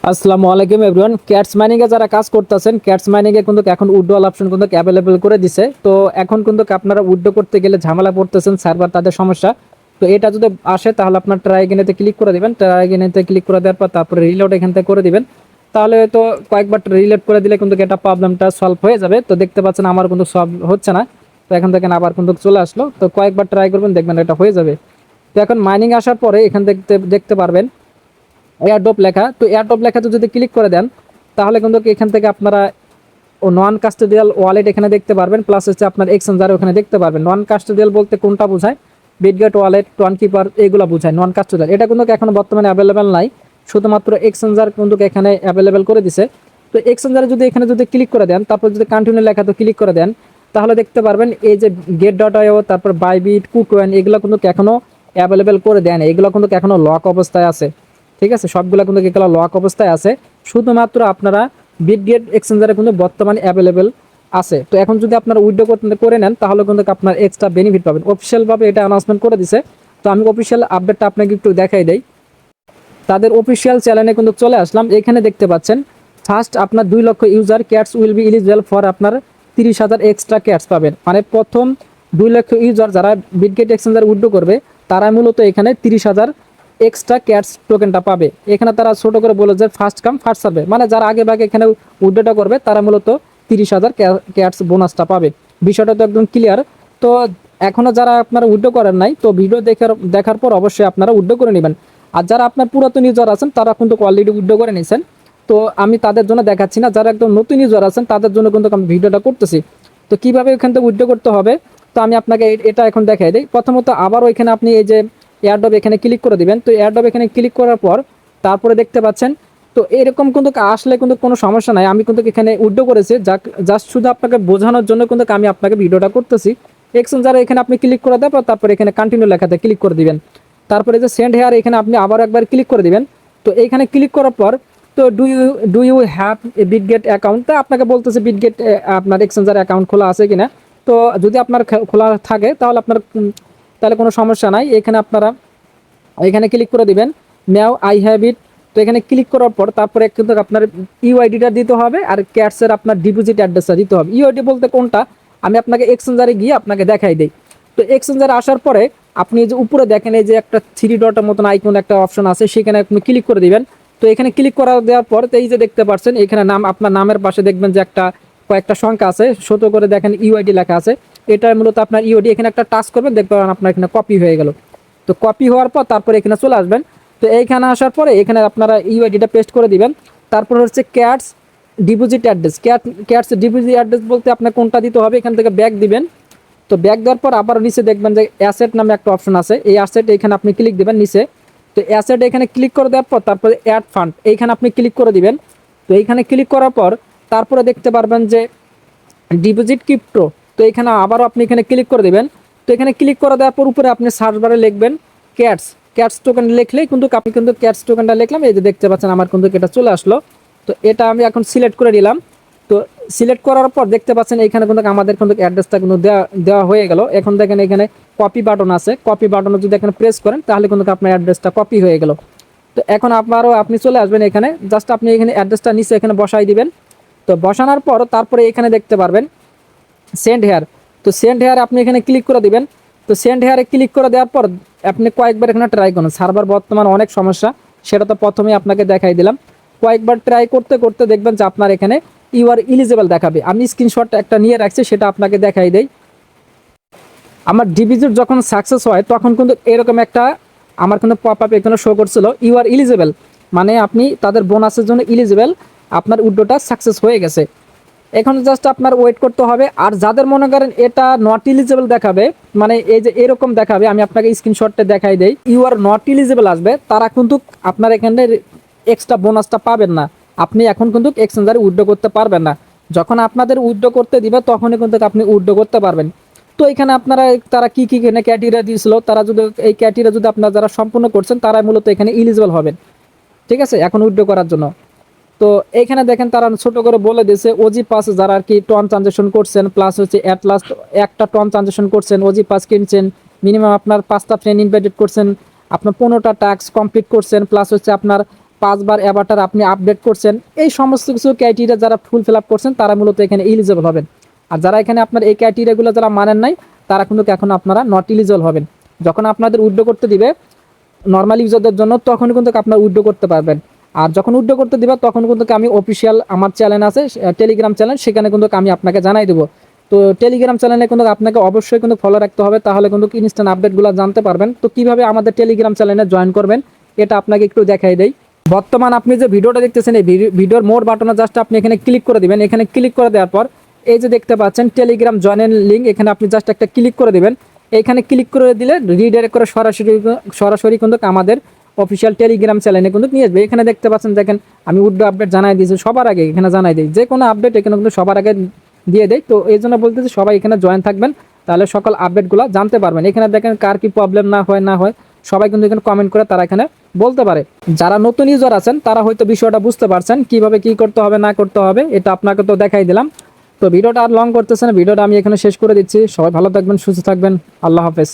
আসসালামু আলাইকুম everyone. Cats mining এ যারা কাজ করতেছেন, ক্যাটস মাইনিং এ কিন্তু এখন উইথড্রল অপশন কিন্তু অ্যাভেলেবল করে দিছে। তো এখন কিন্তু আপনারা উইথড্র করতে গেলে ঝামেলা পড়তেছেন, সার্ভার তাদের সমস্যা। তো এটা যদি আসে তাহলে আপনার ট্রাই এগেইনেতে ক্লিক করে দিবেন। ট্রাই এগেইনেতে ক্লিক করে দেওয়ার পর তারপরে রিলোড এখান থেকে করে দিবেন। তাহলে তো কয়েকবার রিলোড করে দিলে কিন্তু এটা প্রবলেমটা সলভ হয়ে যাবে। তো দেখতে পাচ্ছেন আমার কিন্তু সলভ হচ্ছে না। তো এখান থেকে আবার কিন্তু চলে আসলো। তো কয়েকবার ট্রাই করবেন, দেখবেন এটা হয়ে যাবে। তো এখন মাইনিং আসার পরে এখান থেকে দেখতে পারবেন এয়ারড্রপ লেখা। তো এয়ারড্রপ লেখাতে যদি ক্লিক করে দেন তাহলে কিন্তু এখান থেকে আপনারা নন কাস্টোডিয়াল ওয়ালেট এখানে দেখতে পারবেন, প্লাস হচ্ছে আপনার এক্সচেঞ্জার ওখানে দেখতে পারবেন। নন কাস্টোডিয়াল বলতে কোনটা বোঝায়? বিটগেট ওয়ালেট, টোয়ান কিপার, এগুলো বোঝায় নন কাস্টোডিয়াল। এটা কিন্তু এখন বর্তমানে অ্যাভেলেবেল নাই, শুধুমাত্র এক্সচেঞ্জার কিন্তু এখানে অ্যাভেলেবেল করে দিছে। তো এক্সচেঞ্জারে যদি এখানে যদি ক্লিক করে দেন, তারপর যদি কন্টিনিউ লেখা তো ক্লিক করে দেন, তাহলে দেখতে পারবেন এই যে গেট ডট আইও, তারপর বাইবিট, কুকোয়েন, এগুলো কিন্তু এখনো অ্যাভেলেবেল করে দেন। এগুলো কিন্তু এখনো লক অবস্থায় আছে। ঠিক আছে, সবগুলো কিন্তু এগুলো লক অবস্থায় আছে। শুধুমাত্র আপনারা বিটগেট এক্সচেঞ্জারে কিন্তু বর্তমানে অ্যাভেলেবেল আছে। তো এখন যদি আপনারা উইথড্র করে নেন তাহলে কিন্তু আপনার এক্সট্রা বেনিফিট পাবেন। অফিসিয়ালভাবে এটা অ্যানাউন্সমেন্ট করে দিছে। তো আমি অফিসিয়াল আপডেটটা আপনাকে একটু দেখাই দেই। তাদের অফিসিয়াল চ্যানেলে কিন্তু চলে আসলাম। এখানে দেখতে পাচ্ছেন ফার্স্ট আপনার 2 lakh user cats will be eligible for আপনার 30,000 এক্সট্রা ক্যাটস পাবেন। মানে প্রথম 2 লক্ষ ইউজার যারা বিটগেট এক্সচেঞ্জার উইথড্র করবে তারা মূলত এখানে 30,000 এক্সট্রা ক্যাটস টোকেনটা পাবে। এখানে তারা ছোট করে বলে যে ফার্স্ট কাম ফার্স্ট সার্ভে, মানে যারা আগে ভাগে এখানে উইথড্রটা করবে তারা মূলত 30,000 ক্যাটস বোনাসটা পাবে। বিষয়টা তো একদম ক্লিয়ার। তো এখনো যারা আপনারা উইথড্র করেন নাই, তো ভিডিও দেখার পর অবশ্যই আপনারা উইথড্র করে নেবেন। আর যারা আপনার পুরাতন ইউজার আছেন তারা কিন্তু অলরেডি উইথড্র করে নিয়েছেন। তো আমি তাদের জন্য দেখাচ্ছি না, যারা একদম নতুন ইউজার আছেন তাদের জন্য কিন্তু আমি ভিডিওটা করতেছি। তো কিভাবে এখান থেকে উইথড্র করতে হবে তো আমি আপনাকে এটা এখন দেখাই দিই। প্রথমত আবারও এখানে আপনি এই যে এয়ারড্রপ এখানে ক্লিক করে দিবেন। তো এয়ারড্রপ এখানে ক্লিক করার পর তারপরে দেখতে পাচ্ছেন তো এরকম কিন্তু আসলে কিন্তু কোনো সমস্যা নাই। আমি কিন্তু এখানে উইথড্র করেছি, জাস্ট শুধু আপনাকে বোঝানোর জন্য কিন্তু আমি আপনাকে ভিডিওটা করতেছি। এক্সচেঞ্জারে এখানে আপনি ক্লিক করে দেওয়ার পর তারপরে এখানে কন্টিনিউ লেখাতে ক্লিক করে দিবেন। তারপরে যে সেন্ড হেয়ার এখানে আপনি আবার একবার ক্লিক করে দিবেন। তো এইখানে ক্লিক করার পর তো do you have a Bitget account, তা আপনাকে বলতেছে বিটগেট আপনার এক্সচেঞ্জার অ্যাকাউন্ট খোলা আছে কিনা। তো যদি আপনার খোলা থাকে তাহলে আপনার তাহলে কোনো সমস্যা নাই। এখানে আপনারা এখানে ক্লিক করে দিবেন নাও আই হ্যাভ ইট। তো এখানে ক্লিক করার পর তারপরে কিন্তু আপনার ইউআইডিটা দিতে হবে আর ক্যাটসের আপনার ডিপোজিট অ্যাড্রেসটা দিতে হবে। ইউআইডি বলতে কোনটা আমি আপনাকে এক্সচেঞ্জারে গিয়ে আপনাকে দেখাই দিই। তো এক্সচেঞ্জারে আসার পরে আপনি যে উপরে দেখেন এই যে একটা 3 ডটের মতন আইকন একটা অপশন আছে, সেখানে আপনি ক্লিক করে দিবেন। তো এখানে ক্লিক করা দেওয়ার পর তো এই যে দেখতে পাচ্ছেন এখানে নাম, আপনার নামের পাশে দেখবেন যে একটা কয়েকটা সংখ্যা আছে, ছোট করে দেখেন ইউআইডি লেখা আছে। এটা মূলত আপনার ইউআইডি। এখানে একটা টাচ করবেন, দেখবেন আপনার এখানে কপি হয়ে গেল। তো কপি হওয়ার পর তারপরে এখানে চলে আসবেন। তো এইখানে আসার পরে এখানে আপনারা ইউআইডিটা পেস্ট করে দিবেন। তারপর হচ্ছে cats deposit address. Cats deposit address বলতে আপনার কোনটা দিতে হবে, এখান থেকে ব্যাক দিবেন। তো ব্যাক দেওয়ার পর আবার নিচে দেখবেন যে অ্যাসেট নামে একটা অপশন আছে, এই অ্যাসেট এখানে আপনি ক্লিক দিবেন নিচে। তো অ্যাসেট এখানে ক্লিক করে দেওয়ার পর তারপরে অ্যাড ফান্ড এইখানে আপনি ক্লিক করে দিবেন। তো এইখানে ক্লিক করার পর তারপরে দেখতে পারবেন যে ডিপোজিট ক্রিপ্টো। তো এখানে আবারও আপনি এখানে ক্লিক করে দিবেন। তো এখানে ক্লিক করে দেওয়ার পর উপরে আপনি সার্চ বারে লিখবেন ক্যাটস। ক্যাটস টোকেন লিখলেই কিন্তু আপনি কিন্তু ক্যাটস টোকেনটা লিখলাম, এই যে দেখতে পাচ্ছেন আমার কিন্তু এটা চলে আসলো। তো এটা আমি এখন সিলেক্ট করে নিলাম। তো সিলেক্ট করার পর দেখতে পাচ্ছেন এখানে কিন্তু আমাদের কিন্তু অ্যাড্রেসটা কিন্তু দেওয়া হয়ে গেল। এখন দেখেন এখানে কপি বাটন আছে, কপি বাটনে যদি এখানে প্রেস করেন তাহলে কিন্তু আপনার অ্যাড্রেসটা কপি হয়ে গেল। তো এখন আপনি চলে আসবেন এখানে, জাস্ট আপনি এখানে অ্যাড্রেসটা নিচে এখানে বসাই দিবেন। তো বসানোর পর তারপরে এখানে দেখতে পারবেন সেন্ড হেয়ার। তো সেন্ড হেয়ার আপনি এখানে ক্লিক করে দিবেন। তো সেন্ড হেয়ারে ক্লিক করে দেওয়ার পর আপনি কয়েকবার এখানে ট্রাই করুন। সার্ভার বর্তমান অনেক সমস্যা, সেটা তো প্রথমেই আপনাকে দেখাই দিলাম। কয়েকবার ট্রাই করতে করতে দেখবেন যে আপনার এখানে ইউ আর এলিজিবল দেখাবে। আমি স্ক্রিনশট একটা নিয়ে রাখছি, সেটা আপনাকে দেখাই দেই। আমার ডিপোজিট যখন সাকসেস হয় তখন কিন্তু এরকম একটা আমার কিন্তু পপ আপ এখানে শো করছিল ইউ আর এলিজিবল, মানে আপনি তাদের বোনাসের জন্য এলিজিবল, আপনার উইথড্রটা সাকসেস হয়ে গেছে। এখন জাস্ট আপনার ওয়েট করতে হবে। আর যাদের মনে করেন এটা নট এলিজিবল দেখাবে, মানে এই যে এরকম দেখাবে, আমি আপনাকে স্ক্রিনশটটা দেখাই দেই, ইউ আর নট এলিজিবল আসবে, তারা কিন্তু আপনার এখানে এক্সট্রা বোনাসটা পাবেন না। আপনি এখন কিন্তু এক্সচেঞ্জারে উইথড্র করতে পারবেন না। যখন আপনাদের উইথড্র করতে দিবে তখনই কিন্তু আপনি উইথড্র করতে পারবেন। তো এখানে আপনারা তারা কি কি এখানে ক্যাটেগরি দিয়েছিল, তারা যদি এই ক্যাটেগরি যদি আপনারা যারা সম্পূর্ণ করছেন তারা মূলত এখানে এলিজিবল হবেন। ঠিক আছে, এখন উইথড্র করার জন্য। তো এইখানে দেখেন তারা ছোট করে বলে দিয়েছে ওজি পাস যারা আর কি টন ট্রানজেকশন করছেন, প্লাস হচ্ছে অ্যাট লাস্ট একটা টন ট্রানজেকশন করছেন, ওজি পাস কিনছেন, মিনিমাম আপনার 5টা ফ্রেন্ড ইনভাইটেড করছেন, আপনার 15টা টাস্ক কমপ্লিট করছেন, প্লাস হচ্ছে আপনার 5 বার অ্যাভাটার আপনি আপডেট করছেন, এই সমস্ত কিছু ক্রাইটেরিয়া যারা ফুলফিল আপ করছেন তারা মূলত এখানে এলিজিবল হবেন। আর যারা এখানে আপনার এই ক্রাইটেরিয়াগুলো যারা মানেন নাই তারা কিন্তু এখন আপনারা নট এলিজিবল হবেন। যখন আপনাদের উইথড্র করতে দিবে নর্মাল ইউজারদের জন্য তখন কিন্তু আপনারা উইথড্র করতে পারবেন। আর যখন উইথড্র করতে দিবে তখন কিন্তু আমি অফিসিয়াল আমার চ্যানেল আছে টেলিগ্রাম চ্যানেল, সেখানে কিন্তু আমি আপনাকে জানাই দেবো। তো টেলিগ্রাম চ্যানেলে কিন্তু আপনাকে অবশ্যই কিন্তু ফলো রাখতে হবে, তাহলে কিন্তু ইনস্ট্যান্ট আপডেটগুলো জানতে পারবেন। তো কিভাবে আমাদের টেলিগ্রাম চ্যানেলে জয়েন করবেন এটা আপনাকে একটু দেখাই দেই। বর্তমান আপনি যে ভিডিওটা দেখতেছেন এই ভিডিওর মোর বাটনে জাস্ট আপনি এখানে ক্লিক করে দিবেন। এখানে ক্লিক করে দেওয়ার পর এই যে দেখতে পাচ্ছেন টেলিগ্রাম জয়েনের লিঙ্ক, এখানে আপনি জাস্ট একটা ক্লিক করে দিবেন। এখানে ক্লিক করে দিলে রিডাইরেক্ট করে সরাসরি কিন্তু আমাদের অফিসিয়াল টেলিগ্রাম চ্যানেলে কিন্তু নিয়ে আসবে। এখানে দেখতে পাচ্ছেন, দেখেন আমি উইথড্র আপডেট জানাই দিয়েছি সবার আগে, এখানে জানাই দিই যে কোনো আপডেট এখানে কিন্তু সবার আগে দিয়ে দেয়। তো এই জন্য বলতেছি সবাই এখানে জয়েন থাকবেন, তাহলে সকল আপডেটগুলো জানতে পারবেন। এখানে দেখেন কার কি প্রবলেম না হয় সবাই কিন্তু এখানে কমেন্ট করে তারা এখানে বলতে পারে। যারা নতুন ইউজার আছেন তারা হয়তো বিষয়টা বুঝতে পারছেন কিভাবে কি করতে হবে না করতে হবে, এটা আপনাকে তো দেখাই দিলাম। তো ভিডিওটা আর লং করতেছে না, ভিডিওটা আমি এখানে শেষ করে দিচ্ছি। সবাই ভালো থাকবেন, সুস্থ থাকবেন, আল্লাহ হাফেজ।